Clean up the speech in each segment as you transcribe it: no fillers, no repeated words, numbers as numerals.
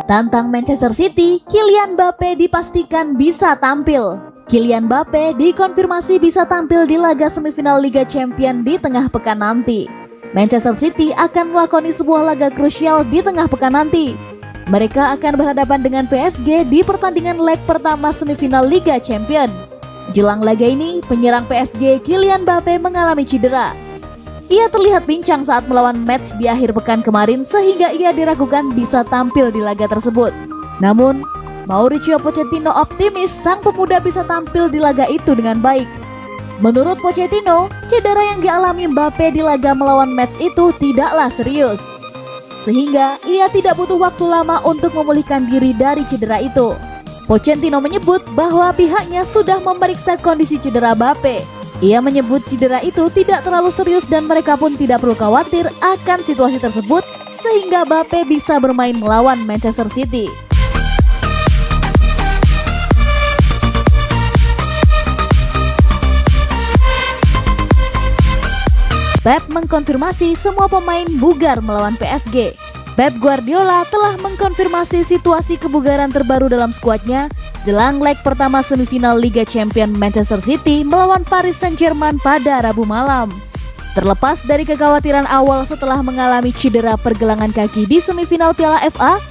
Tantang Manchester City, Kylian Mbappe dipastikan bisa tampil. Kylian Mbappe dikonfirmasi bisa tampil di laga semifinal Liga Champions di tengah pekan nanti. Manchester City akan melakoni sebuah laga krusial di tengah pekan nanti. Mereka akan berhadapan dengan PSG di pertandingan leg pertama semifinal Liga Champions. Jelang laga ini, penyerang PSG Kylian Mbappe mengalami cedera. Ia terlihat pincang saat melawan Metz di akhir pekan kemarin sehingga ia diragukan bisa tampil di laga tersebut. Namun, Mauricio Pochettino optimis sang pemuda bisa tampil di laga itu dengan baik. Menurut Pochettino, cedera yang dialami Mbappe di laga melawan Metz itu tidaklah serius, sehingga ia tidak butuh waktu lama untuk memulihkan diri dari cedera itu. Pochettino menyebut bahwa pihaknya sudah memeriksa kondisi cedera Mbappe. Ia menyebut cedera itu tidak terlalu serius dan mereka pun tidak perlu khawatir akan situasi tersebut sehingga Mbappe bisa bermain melawan Manchester City. Pep mengkonfirmasi semua pemain bugar melawan PSG. Pep Guardiola telah mengkonfirmasi situasi kebugaran terbaru dalam skuadnya jelang leg pertama semifinal Liga Champions Manchester City melawan Paris Saint-Germain pada Rabu malam. Terlepas dari kekhawatiran awal setelah mengalami cedera pergelangan kaki di semifinal Piala FA,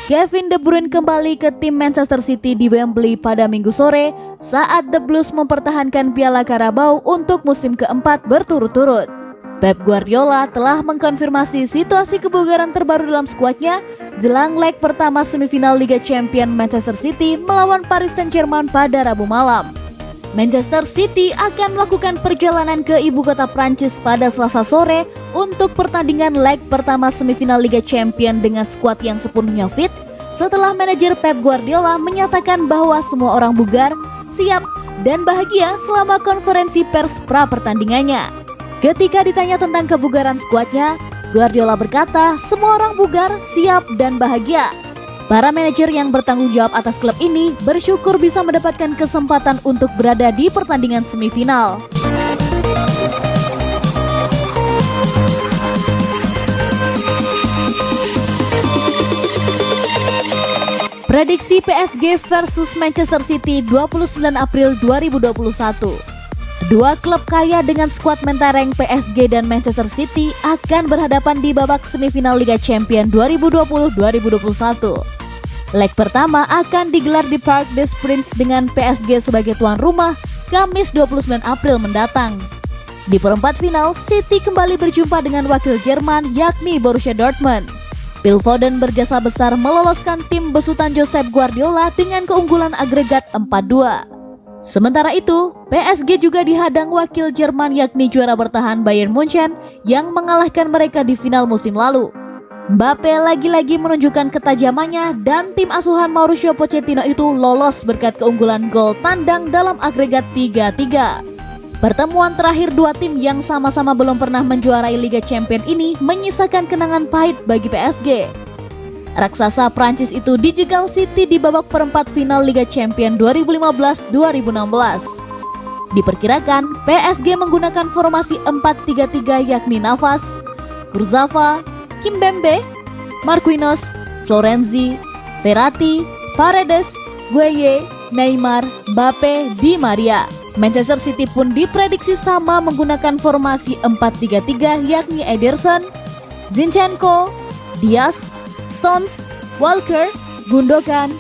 Kevin De Bruyne kembali ke tim Manchester City di Wembley pada Minggu sore saat The Blues mempertahankan Piala Carabao untuk musim keempat berturut-turut. Pep Guardiola telah mengkonfirmasi situasi kebugaran terbaru dalam skuadnya jelang leg pertama semifinal Liga Champions Manchester City melawan Paris Saint-Germain pada Rabu malam. Manchester City akan melakukan perjalanan ke ibu kota Prancis pada Selasa sore untuk pertandingan leg pertama semifinal Liga Champions dengan skuad yang sepenuhnya fit setelah manajer Pep Guardiola menyatakan bahwa semua orang bugar, siap, dan bahagia selama konferensi pers pra pertandingannya. Ketika ditanya tentang kebugaran skuadnya, Guardiola berkata semua orang bugar, siap, dan bahagia. Para manajer yang bertanggung jawab atas klub ini bersyukur bisa mendapatkan kesempatan untuk berada di pertandingan semifinal. Prediksi PSG versus Manchester City 29 April 2021. Dua klub kaya dengan skuad mentereng PSG dan Manchester City akan berhadapan di babak semifinal Liga Champions 2020-2021. Leg pertama akan digelar di Parc des Princes dengan PSG sebagai tuan rumah Kamis 29 April mendatang. Di perempat final, City kembali berjumpa dengan wakil Jerman yakni Borussia Dortmund. Phil Foden berjasa besar meloloskan tim besutan Josep Guardiola dengan keunggulan agregat 4-2. Sementara itu, PSG juga dihadang wakil Jerman yakni juara bertahan Bayern Munchen yang mengalahkan mereka di final musim lalu. Mbappe lagi-lagi menunjukkan ketajamannya dan tim asuhan Mauricio Pochettino itu lolos berkat keunggulan gol tandang dalam agregat 3-3. Pertemuan terakhir dua tim yang sama-sama belum pernah menjuarai Liga Champions ini menyisakan kenangan pahit bagi PSG. Raksasa Prancis itu dijegal City di babak perempat final Liga Champions 2015-2016. Diperkirakan PSG menggunakan formasi 4-3-3 yakni Navas, Kurzawa, Kimpembe, Marquinhos, Florenzi, Verratti, Paredes, Gueye, Neymar, Mbappe, Di Maria. Manchester City pun diprediksi sama menggunakan formasi 4-3-3 yakni Ederson, Zinchenko, Diaz, Stones, Walker, Gundogan,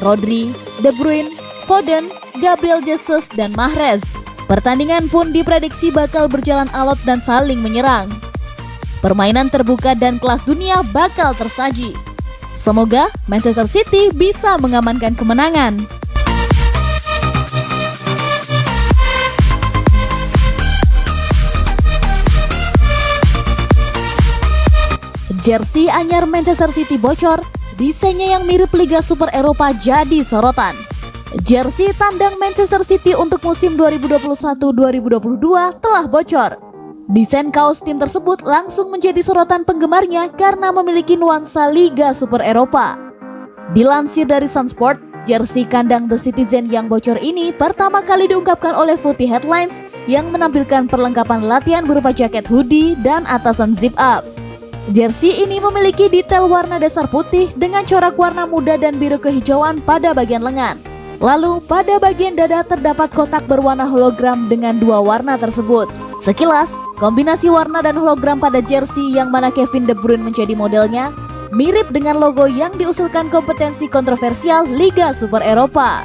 Rodri, De Bruyne, Foden, Gabriel Jesus, dan Mahrez. Pertandingan pun diprediksi bakal berjalan alot dan saling menyerang. Permainan terbuka dan kelas dunia bakal tersaji. Semoga Manchester City bisa mengamankan kemenangan. Jersey anyar Manchester City bocor, desainnya yang mirip Liga Super Eropa jadi sorotan. Jersey tandang Manchester City untuk musim 2021-2022 telah bocor. Desain kaos tim tersebut langsung menjadi sorotan penggemarnya karena memiliki nuansa Liga Super Eropa. Dilansir dari Sunsport, jersey kandang The Citizen yang bocor ini pertama kali diungkapkan oleh Footy Headlines yang menampilkan perlengkapan latihan berupa jaket hoodie dan atasan zip up. Jersey ini memiliki detail warna dasar putih dengan corak warna muda dan biru kehijauan pada bagian lengan. Lalu pada bagian dada terdapat kotak berwarna hologram dengan dua warna tersebut. Sekilas, kombinasi warna dan hologram pada jersey yang mana Kevin De Bruyne menjadi modelnya mirip dengan logo yang diusulkan kompetensi kontroversial Liga Super Eropa.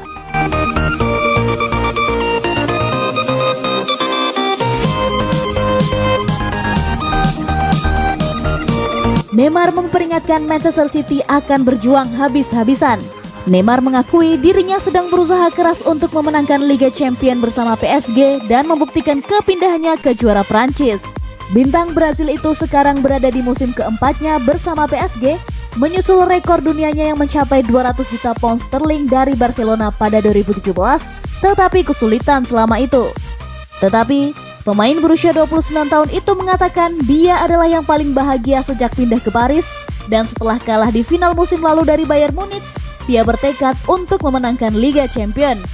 Neymar memperingatkan Manchester City akan berjuang habis-habisan. Neymar mengakui dirinya sedang berusaha keras untuk memenangkan Liga Champions bersama PSG dan membuktikan kepindahannya ke juara Prancis. Bintang Brasil itu sekarang berada di musim keempatnya bersama PSG, menyusul rekor dunianya yang mencapai 200 juta pound sterling dari Barcelona pada 2017, tetapi kesulitan selama itu. Tetapi, pemain berusia 29 tahun itu mengatakan dia adalah yang paling bahagia sejak pindah ke Paris, dan setelah kalah di final musim lalu dari Bayern Munich, dia bertekad untuk memenangkan Liga Champions.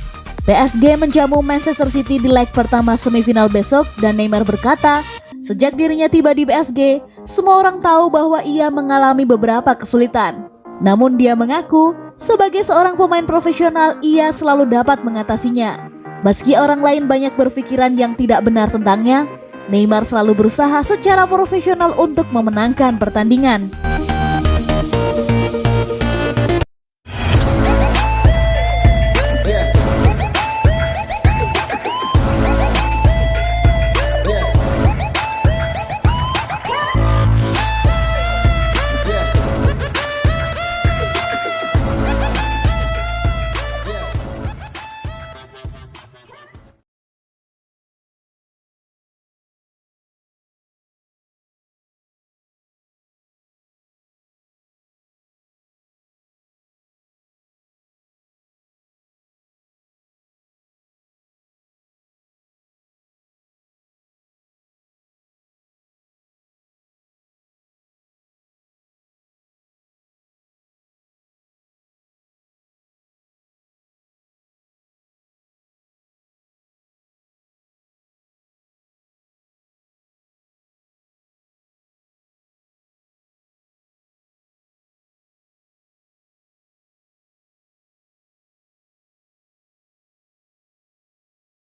PSG menjamu Manchester City di leg pertama semifinal besok dan Neymar berkata, sejak dirinya tiba di PSG, semua orang tahu bahwa ia mengalami beberapa kesulitan. Namun dia mengaku, sebagai seorang pemain profesional, ia selalu dapat mengatasinya. Meski orang lain banyak berpikiran yang tidak benar tentangnya, Neymar selalu berusaha secara profesional untuk memenangkan pertandingan.